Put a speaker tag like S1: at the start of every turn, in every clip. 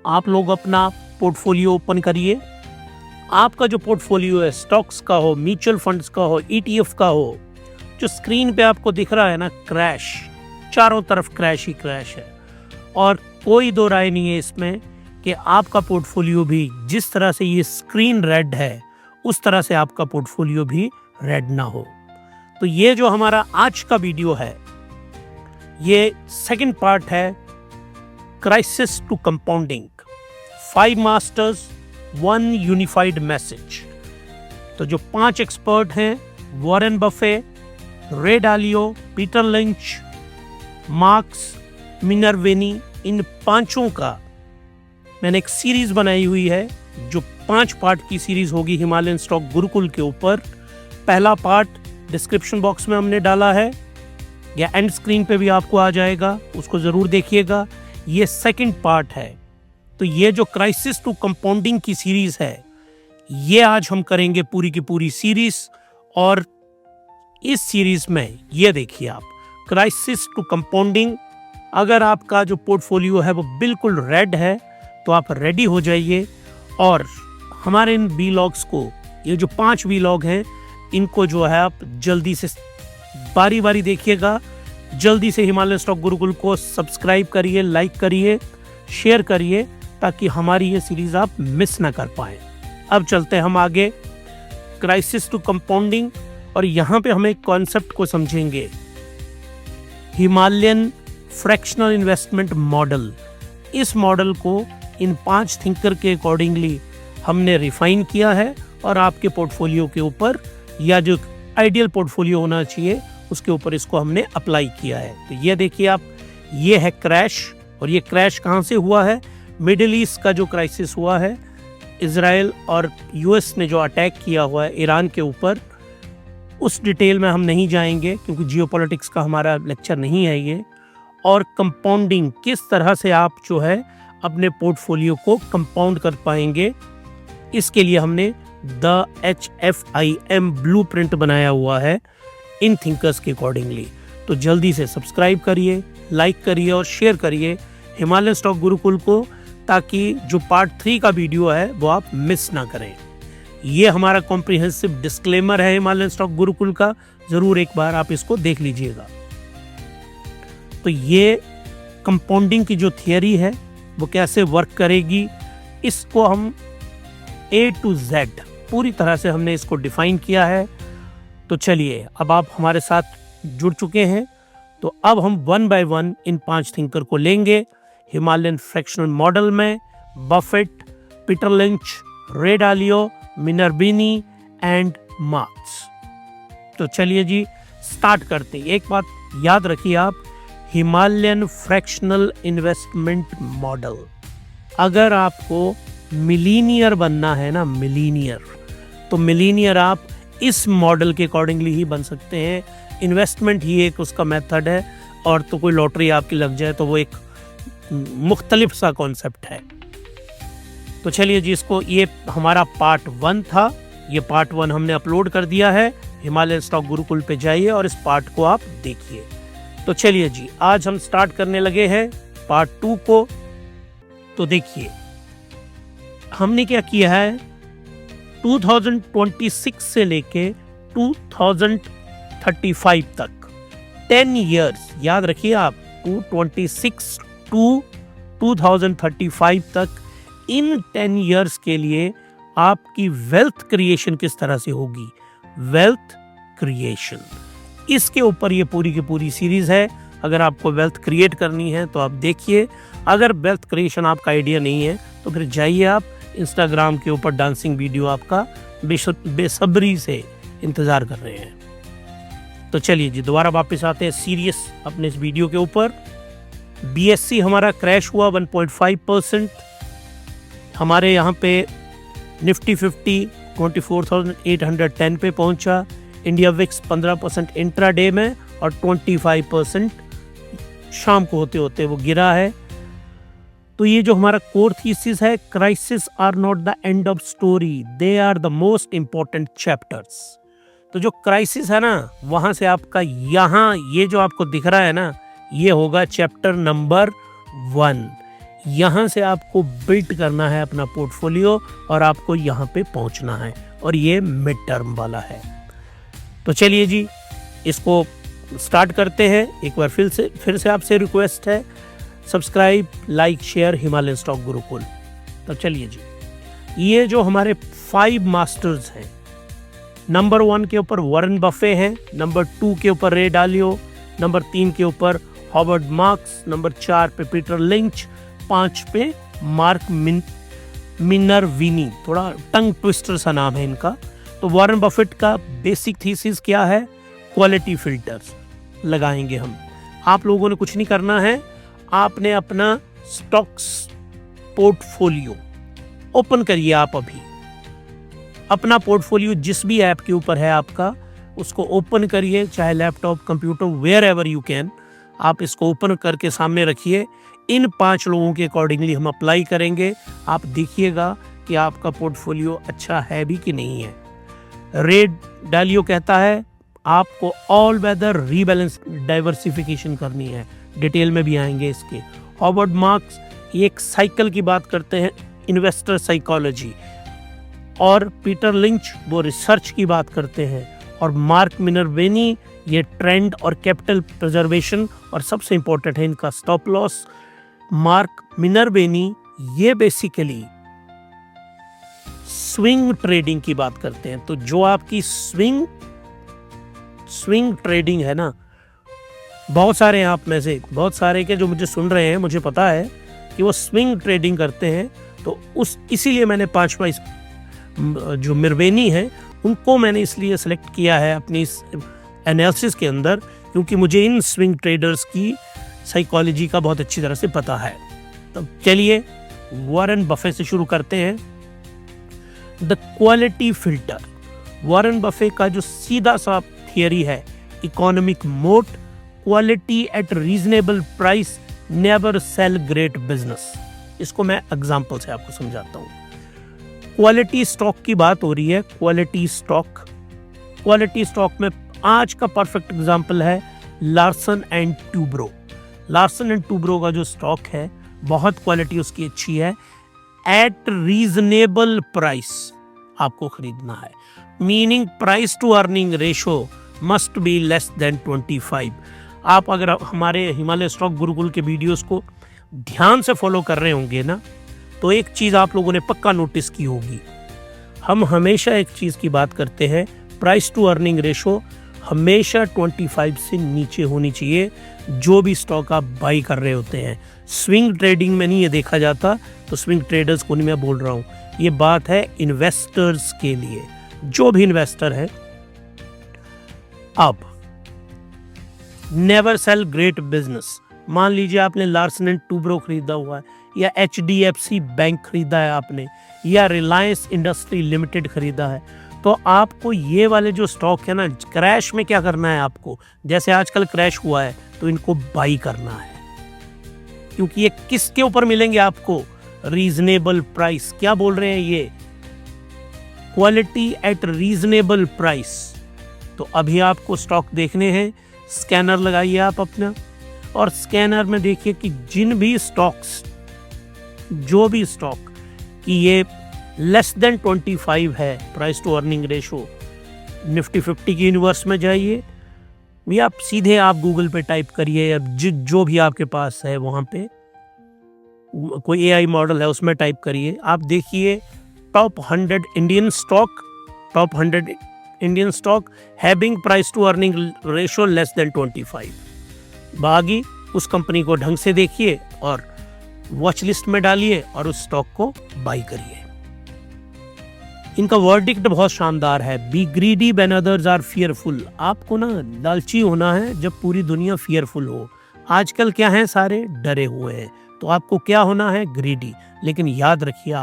S1: आप लोग अपना पोर्टफोलियो ओपन करिए। आपका जो पोर्टफोलियो है, स्टॉक्स का हो, म्यूचुअल फंड्स का हो, ETF का हो, जो स्क्रीन पे आपको दिख रहा है ना, क्रैश, चारों तरफ क्रैश ही क्रैश है। और कोई दो राय नहीं है इसमें कि आपका पोर्टफोलियो भी जिस तरह से ये स्क्रीन रेड है, उस तरह से आपका पोर्टफोलियो भी रेड ना हो। तो ये जो हमारा आज का वीडियो है, ये सेकंड पार्ट है, crisis to compounding, 5 masters 1 unified message. तो जो 5 एक्सपर्ट हैं, Warren Buffett, Ray Dalio, Peter Lynch, Marks Minervini, इन पांचों का मैंने एक सीरीज बनाई हुई है, जो 5 पार्ट की सीरीज होगी हिमालयन स्टॉक गुरुकुल के ऊपर। पहला पार्ट डिस्क्रिप्शन बॉक्स में हमने डाला है, या एंड स्क्रीन पे भी आपको आ जाएगा, उसको जरूर देखिएगा। ये सेकंड पार्ट है। तो ये जो क्राइसिस टू कंपाउंडिंग की सीरीज है, ये आज हम करेंगे पूरी की पूरी सीरीज। और इस सीरीज में ये देखिए आप, क्राइसिस टू कंपाउंडिंग, अगर आपका जो पोर्टफोलियो है वो बिल्कुल रेड है तो आप रेडी हो जाइए। और हमारे इन वीलॉग्स को, ये जो 5 वीलॉग हैं, इनको जो है आप जल्दी से बारी बारी देखिएगा। जल्दी से हिमालय स्टॉक गुरुकुल को सब्सक्राइब करिए, लाइक करिए, शेयर करिए, ताकि हमारी ये सीरीज आप मिस ना कर पाएं। अब चलते हैं हम आगे, क्राइसिस टू कंपाउंडिंग, और यहाँ पे हम एक कॉन्सेप्ट को समझेंगे, हिमालयन फ्रैक्शनल इन्वेस्टमेंट मॉडल। इस मॉडल को इन 5 थिंकर के अकॉर्डिंगली हमने रिफाइन किया है और आपके पोर्टफोलियो के ऊपर, या जो आइडियल पोर्टफोलियो होना चाहिए, उसके ऊपर इसको हमने अप्लाई किया है। तो ये देखिए आप, ये है क्रैश। और ये क्रैश कहाँ से हुआ है? मिडिल ईस्ट का जो क्राइसिस हुआ है, इजराइल और US ने जो अटैक किया हुआ है ईरान के ऊपर, उस डिटेल में हम नहीं जाएंगे क्योंकि जियोपॉलिटिक्स का हमारा लेक्चर नहीं है ये। और कंपाउंडिंग, किस तरह से आप जो है अपने पोर्टफोलियो को कंपाउंड कर पाएंगे, इसके लिए हमने द HFIM ब्लूप्रिंट बनाया हुआ है इन थिंकर्स के अकॉर्डिंगली। तो जल्दी से सब्सक्राइब करिए, लाइक करिए और शेयर करिए हिमालय स्टॉक गुरुकुल को, ताकि जो पार्ट 3 का वीडियो है वो आप मिस ना करें। ये हमारा कॉम्प्रिहेंसिव डिस्क्लेमर है हिमालय स्टॉक गुरुकुल का, जरूर एक बार आप इसको देख लीजिएगा। तो ये कंपाउंडिंग की जो थियरी है वो कैसे वर्क करेगी, इसको हम A to Z पूरी तरह से हमने इसको डिफाइन किया है। तो चलिए, अब आप हमारे साथ जुड़ चुके हैं, तो अब हम 1 by 1 इन 5 थिंकर को लेंगे हिमालयन फ्रैक्शनल मॉडल में। बफेट, पीटर लिंच, रे डालियो, मिनर्विनी एंड मार्क्स। तो चलिए जी, स्टार्ट करते हैं। एक बात याद रखिए आप, हिमालयन फ्रैक्शनल इन्वेस्टमेंट मॉडल, अगर आपको मिलीनियर बनना है ना, मिलीनियर, तो मिलीनियर आप इस मॉडल के अकॉर्डिंगली ही बन सकते हैं। इन्वेस्टमेंट ही एक उसका मेथड है, और तो कोई लॉटरी आपकी लग जाए तो वो एक मुख्तलिफ सा कॉन्सेप्ट है। तो चलिए जी, इसको, ये हमारा पार्ट 1 था, ये पार्ट 1 हमने अपलोड कर दिया है। हिमालय स्टॉक गुरुकुल पे जाइए और इस पार्ट को आप देखिए। तो चलिए जी, आज हम स्टार्ट करने लगे हैं पार्ट 2 को। तो देखिए, हमने क्या किया है, 2026 से लेके 2035 तक 10 इयर्स, याद रखिए आप, 2026 टू 2035 तक, इन 10 इयर्स के लिए आपकी वेल्थ क्रिएशन किस तरह से होगी, वेल्थ क्रिएशन, इसके ऊपर ये पूरी की पूरी सीरीज है। अगर आपको वेल्थ क्रिएट करनी है तो आप देखिए। अगर वेल्थ क्रिएशन आपका आइडिया नहीं है तो फिर जाइए आप इंस्टाग्राम के ऊपर, डांसिंग वीडियो आपका बेसब्री से इंतजार कर रहे हैं। तो चलिए जी, दोबारा वापस आते हैं सीरियस अपने इस वीडियो के ऊपर। BSE हमारा क्रैश हुआ 1.5%। हमारे यहाँ पे निफ्टी 50 24,810 पे पहुंचा। इंडिया विक्स 15% इंट्राडे में और 25% शाम को होते होते वो गिरा है। तो ये जो हमारा कोर थीसिस है, crisis are not the end of story, they are the most important chapters. तो जो क्राइसिस है ना, वहां से आपका यहाँ ये जो आपको दिख रहा है ना, ये होगा चैप्टर नंबर 1। यहाँ से आपको बिल्ड करना है अपना पोर्टफोलियो और आपको यहाँ पे पहुँचना है, और ये मिड टर्म वाला है। तो चलिए जी, इसको स्टार्ट करते हैं। एक बार फिर से आपसे रिक्वेस्ट है, subscribe, like, share Himalayan stock Gurukul. तो चलिए जी, ये जो हमारे 5 मास्टर्स हैं, नंबर 1 के ऊपर वॉरेन बफे हैं, नंबर 2 के ऊपर रे डालियो, नंबर 3 के ऊपर हॉवर्ड मार्क्स, नंबर 4 पे पीटर लिंच, 5 पे मार्क मिनरविनी। थोड़ा टंग ट्विस्टर सा नाम है इनका। तो वॉरेन बफेट का बेसिक थीसिस क्या है? क्वालिटी फिल्टर्स लगाएंगे हम। आप लोगों ने कुछ नहीं करना है, आपने अपना स्टॉक्स पोर्टफोलियो ओपन करिए। आप अभी अपना पोर्टफोलियो जिस भी ऐप के ऊपर है आपका, उसको ओपन करिए, चाहे laptop, computer, wherever you can. आप इसको ओपन करके सामने रखिए। इन 5 लोगों के अकॉर्डिंगली हम अप्लाई करेंगे। आप देखिएगा कि आपका पोर्टफोलियो अच्छा है भी कि नहीं है। रेड डालियो कहता है आपको ऑल वेदर रीबैलेंस डाइवर्सिफिकेशन करनी है, डिटेल में भी आएंगे इसके। हॉवर्ड मार्क्स एक साइकिल की बात करते हैं, इन्वेस्टर साइकोलॉजी, और पीटर लिंच वो रिसर्च की बात करते हैं, और मार्क मिनरवेनी ये ट्रेंड और कैपिटल प्रिजर्वेशन, और सबसे इंपॉर्टेंट है इनका स्टॉप लॉस। मार्क मिनरवेनी ये बेसिकली स्विंग ट्रेडिंग की बात करते हैं। तो जो आपकी स्विंग ट्रेडिंग है ना, बहुत सारे हैं आप में से, बहुत सारे के जो मुझे सुन रहे हैं, मुझे पता है कि वो स्विंग ट्रेडिंग करते हैं। तो इसीलिए मैंने 5 जो मिरवेनी हैं उनको मैंने इसलिए सेलेक्ट किया है अपनी इस एनालिसिस के अंदर, क्योंकि मुझे इन स्विंग ट्रेडर्स की साइकोलॉजी का बहुत अच्छी तरह से पता है। तो चलिए वॉरेन बफे से शुरू करते हैं। The quality filter, Warren Buffett का जो सीधा सा थियरी है, इकोनॉमिक मोट, quality eight reasonable price, never cell great business. इसको मैं एग्जांपल से आपको समझाता हूँ। क्वालिटी स्टॉक की बात हो रही है। क्वालिटी स्टॉक में आज का परफेक्ट एग्जांपल है Larsen and Toubro. Larsen and Toubro का जो स्टॉक है, बहुत क्वालिटी उसकी अच्छी है, एट रीजनेबल प्राइस आपको खरीदना है। Meaning price to earning ratio must be less than 25। आप अगर हमारे हिमालय स्टॉक गुरुकुल के वीडियोस को ध्यान से फॉलो कर रहे होंगे ना, तो एक चीज़ आप लोगों ने पक्का नोटिस की होगी, हम हमेशा एक चीज़ की बात करते हैं, प्राइस टू अर्निंग रेशो हमेशा 25 से नीचे होनी चाहिए जो भी स्टॉक आप बाई कर रहे होते हैं। स्विंग ट्रेडिंग में नहीं ये देखा जाता, तो स्विंग ट्रेडर्स को नहीं मैं बोल रहा हूँ, ये बात है इन्वेस्टर्स के लिए, जो भी इन्वेस्टर है। अब नेवर सेल ग्रेट बिजनेस, मान लीजिए आपने लार्सन एंड टूब्रो खरीदा हुआ है, या HDFC बैंक खरीदा है आपने, या रिलायंस इंडस्ट्री लिमिटेड खरीदा है, तो आपको ये वाले जो स्टॉक है ना, क्रैश में क्या करना है आपको, जैसे आजकल क्रैश हुआ है तो इनको बाई करना है, क्योंकि ये किसके ऊपर मिलेंगे आपको? Reasonable price. क्या बोल रहे हैं ये? Quality eight reasonable price. तो अभी आपको स्टॉक देखने हैं, स्कैनर लगाइए आप अपना, और स्कैनर में देखिए कि जो भी स्टॉक की ये लेस देन 25 है price to earning ratio, Nifty 50 की यूनिवर्स में जाइए, या आप सीधे आप गूगल पे टाइप करिए, या जो भी आपके पास है वहाँ पे कोई AI मॉडल है उसमें टाइप करिए, आप देखिए top 100 Indian stock having price to earning ratio less than 25। बागी उस कंपनी को ढंग से देखिए और वॉच लिस्ट में डालिए और उस स्टॉक को बाई करिए। इनका वर्डिक्ट बहुत शानदार है, be greedy when others are fearful. आपको ना लालची होना है जब पूरी दुनिया फियरफुल हो। आजकल क्या है, सारे डरे हुए हैं, तो आपको क्या होना है? ग्रीडी। लेकिन याद रखिए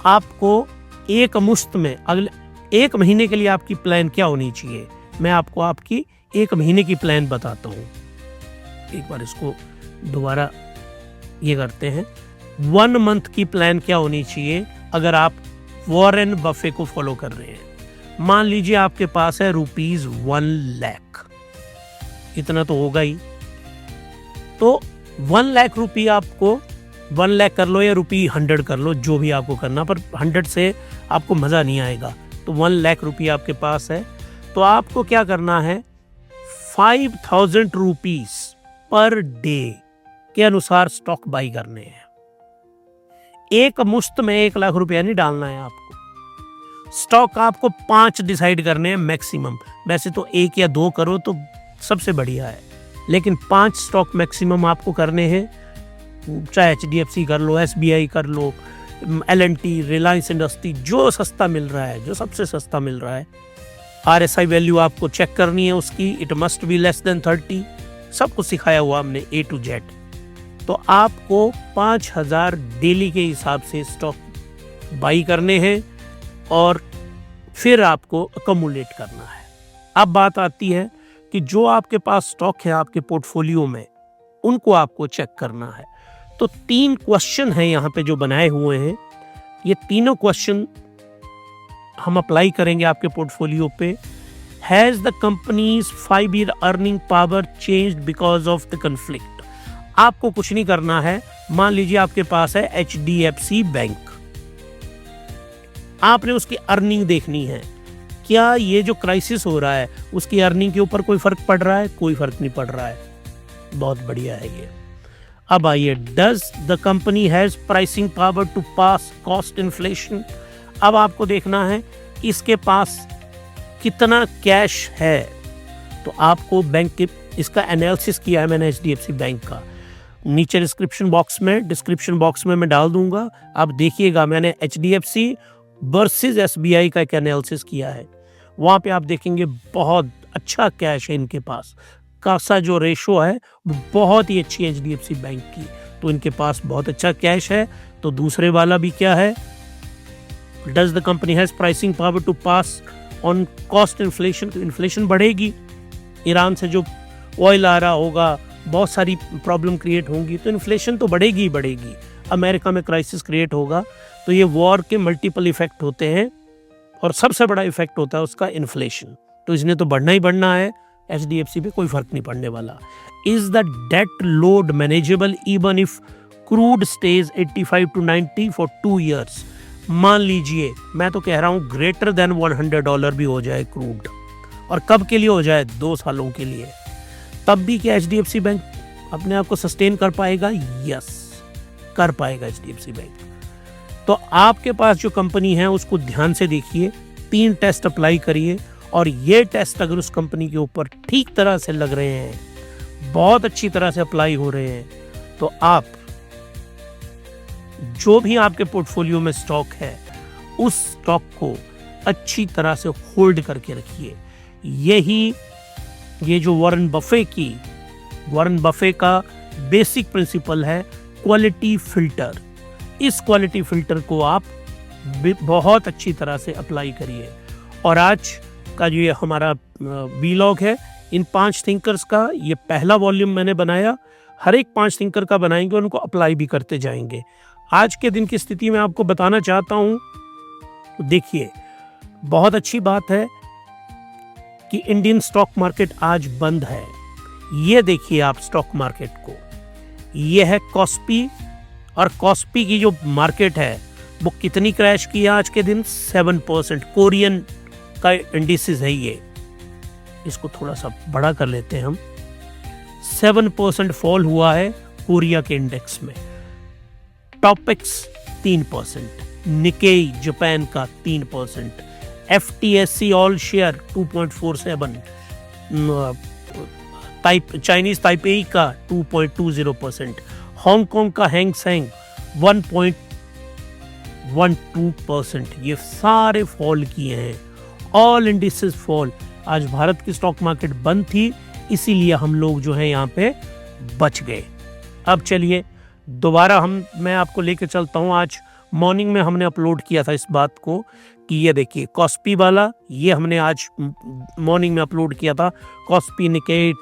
S1: आपको एक मुश्त में अगले 1 महीने के लिए आपकी प्लान क्या होनी चाहिए, मैं आपको आपकी 1 महीने की प्लान बताता हूँ। एक बार इसको दोबारा ये करते हैं। 1 मंथ की प्लान क्या होनी चाहिए अगर आप वॉरेन बफे को फॉलो कर रहे हैं? मान लीजिए आपके पास है ₹1 लाख, इतना तो होगा ही। तो 1 लाख रुपये आपको 1 लाख कर लो या ₹100 कर लो, जो भी आपको करना, पर 100 से आपको मज़ा नहीं आएगा। तो 1 लाख रुपये आपके पास है, तो आपको क्या करना है, 5,000 रुपीज़ पर डे के अनुसार स्टॉक बाई करने हैं। एक मुश्त में 1 लाख रुपया नहीं डालना है आपको। स्टॉक आपको 5 डिसाइड करने हैं मैक्सिमम। वैसे तो 1 या 2 करो तो सबसे बढ़िया है, लेकिन 5 स्टॉक मैक्सिमम आपको करने हैं। चाहे HDFC कर लो, SBI कर लो, L&T, रिलायंस इंडस्ट्री, जो सस्ता मिल रहा है, जो सबसे सस्ता मिल रहा है। RSI वैल्यू आपको चेक करनी है उसकी, it must be less then 30। सब कुछ सिखाया हुआ हमने A to Z। तो आपको 5,000 डेली के हिसाब से स्टॉक बाई करने हैं और फिर आपको अकोमुलेट करना है। अब बात आती है कि जो आपके पास स्टॉक है आपके पोर्टफोलियो में, उनको आपको चेक करना है। तो 3 क्वेश्चन हैं यहाँ पे जो बनाए हुए हैं। ये तीनों क्वेश्चन हम अप्लाई करेंगे आपके पोर्टफोलियो पे। Has the companies 5-year earning power changed because of the conflict? आपको कुछ नहीं करना है। मान लीजिए आपके पास है HDFC बैंक, आपने उसकी अर्निंग देखनी है। क्या ये जो क्राइसिस हो रहा है उसकी अर्निंग के ऊपर कोई फर्क पड़ रहा है? कोई फर्क नहीं पड़ रहा है। बहुत बढ़िया है ये। अब आइए, does the company has pricing power to pass cost inflation? अब आपको देखना है इसके पास कितना कैश है। तो आपको बैंक के इसका एनालिसिस किया है मैंने HDFC बैंक का, नीचे डिस्क्रिप्शन बॉक्स में मैं डाल दूंगा। आप देखिएगा, मैंने HDFC वर्सेस SBI का एक एनालिसिस किया है। वहाँ पे आप देखेंगे बहुत अच्छा कैश है इनके पास। कासा जो रेशो है बहुत ही अच्छी है HDFC बैंक की, तो इनके पास बहुत अच्छा कैश है। तो दूसरे वाला भी क्या है, does the company has pricing power to pass on cost inflation? तो इन्फ्लेशन बढ़ेगी, ईरान से जो ऑयल आ रहा होगा, बहुत सारी प्रॉब्लम क्रिएट होंगी, तो इन्फ्लेशन तो बढ़ेगी ही बढ़ेगी। अमेरिका में क्राइसिस क्रिएट होगा, तो ये वॉर के मल्टीपल इफेक्ट होते हैं और सबसे बड़ा इफेक्ट होता है उसका इन्फ्लेशन। तो इसने तो बढ़ना ही बढ़ना है, HDFC पे कोई फर्क नहीं पड़ने वाला। Is the debt load manageable even if crude stays 85 to 90 for 2 years? मान लीजिए, मैं तो कह रहा हूँ ग्रेटर देन $100 भी हो जाए क्रूड, और कब के लिए हो जाए? 2 सालों के लिए, तब भी क्या HDFC बैंक अपने आप को सस्टेन कर पाएगा? यस, कर पाएगा HDFC बैंक। तो आपके पास जो कंपनी है उसको ध्यान से देखिए, 3 टेस्ट अप्लाई करिए, और ये टेस्ट अगर उस कंपनी के ऊपर ठीक तरह से लग रहे हैं, बहुत अच्छी तरह से अप्लाई हो रहे हैं, तो आप जो भी आपके पोर्टफोलियो में स्टॉक है उस स्टॉक को अच्छी तरह से होल्ड करके रखिए। ये जो वॉरेन बफे का बेसिक प्रिंसिपल है, क्वालिटी फिल्टर। इस क्वालिटी फिल्टर को आप बहुत अच्छी तरह से अप्लाई करिए। और आज का जो ये हमारा वीलॉग है इन 5 थिंकर्स का, ये पहला वॉल्यूम मैंने बनाया। हर एक 5 थिंकर का बनाएंगे और उनको अप्लाई भी करते जाएंगे। आज के दिन की स्थिति में आपको बताना चाहता हूँ, देखिए बहुत अच्छी बात है कि इंडियन स्टॉक मार्केट आज बंद है। ये देखिए आप स्टॉक मार्केट को, ये है कॉस्पी, और कॉस्पी की जो मार्केट है वो कितनी क्रैश की है आज के दिन? 7%। कोरियन का इंडिसेस है ये, इसको थोड़ा सा बड़ा कर लेते हैं हम। 7% फॉल हुआ है कोरिया के इंडेक्स में। टॉपिक्स 3%, निकेई जापान का 3%, FTSE all share 2.47, Chinese Taipei का 2.20%, हांगकांग का हैंग सेंग 1.12%। ये सारे फॉल किए हैं, ऑल इंडिसेस फॉल। आज भारत की स्टॉक मार्केट बंद थी, इसीलिए हम लोग जो है यहाँ पे बच गए। अब चलिए दोबारा मैं आपको लेके चलता हूँ। आज मॉर्निंग में हमने अपलोड किया था इस बात को कि ये देखिए कॉस्पी वाला, ये हमने आज मॉर्निंग में अपलोड किया था। कॉस्पी, निकेई,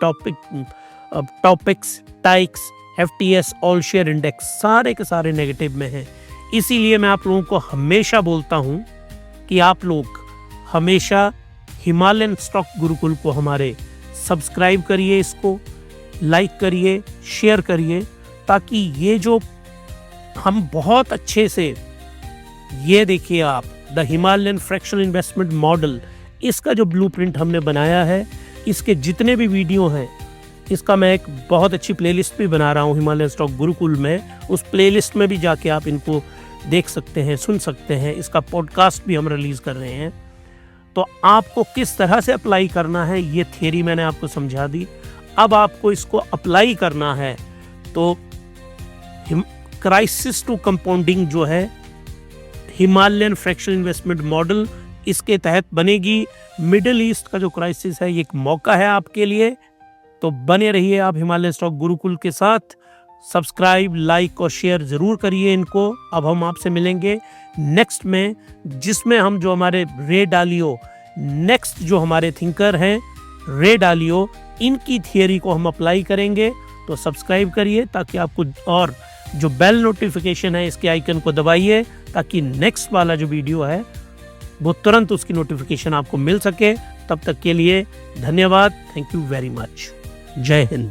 S1: टॉपिक्स, टाइक्स, FTS ऑल शेयर इंडेक्स सारे के सारे नेगेटिव में हैं। इसीलिए मैं आप लोगों को हमेशा बोलता हूँ कि आप लोग हमेशा हिमालयन स्टॉक गुरुकुल को हमारे सब्सक्राइब करिए, इसको लाइक करिए, शेयर करिए, ताकि ये जो हम बहुत अच्छे से, ये देखिए आप, the Himalayan fractional investment model, इसका जो ब्लूप्रिंट हमने बनाया है, इसके जितने भी वीडियो हैं, इसका मैं एक बहुत अच्छी प्लेलिस्ट भी बना रहा हूँ हिमालयन स्टॉक गुरुकुल में। उस प्लेलिस्ट में भी जाके आप इनको देख सकते हैं, सुन सकते हैं। इसका पॉडकास्ट भी हम रिलीज कर रहे हैं। तो आपको किस तरह से अप्लाई करना है, ये थियरी मैंने आपको समझा दी। अब आपको इसको अप्लाई करना है तो क्राइसिस टू कंपाउंडिंग जो है हिमालयन फ्रैक्शनल इन्वेस्टमेंट मॉडल, इसके तहत बनेगी। मिडिल ईस्ट का जो क्राइसिस है, ये एक मौका है आपके लिए। तो बने रहिए आप हिमालयन स्टॉक गुरुकुल के साथ। सब्सक्राइब, लाइक और शेयर जरूर करिए इनको। अब हम आपसे मिलेंगे नेक्स्ट में, जिसमें हम जो हमारे रे डालियो, नेक्स्ट जो हमारे थिंकर हैं रे डालियो, इनकी थियरी को हम अप्लाई करेंगे। तो सब्सक्राइब करिए ताकि आपको, और जो बेल नोटिफिकेशन है इसके आइकन को दबाइए ताकि नेक्स्ट वाला जो वीडियो है वो तुरंत उसकी नोटिफिकेशन आपको मिल सके। तब तक के लिए धन्यवाद। Thank you very much. जय हिंद।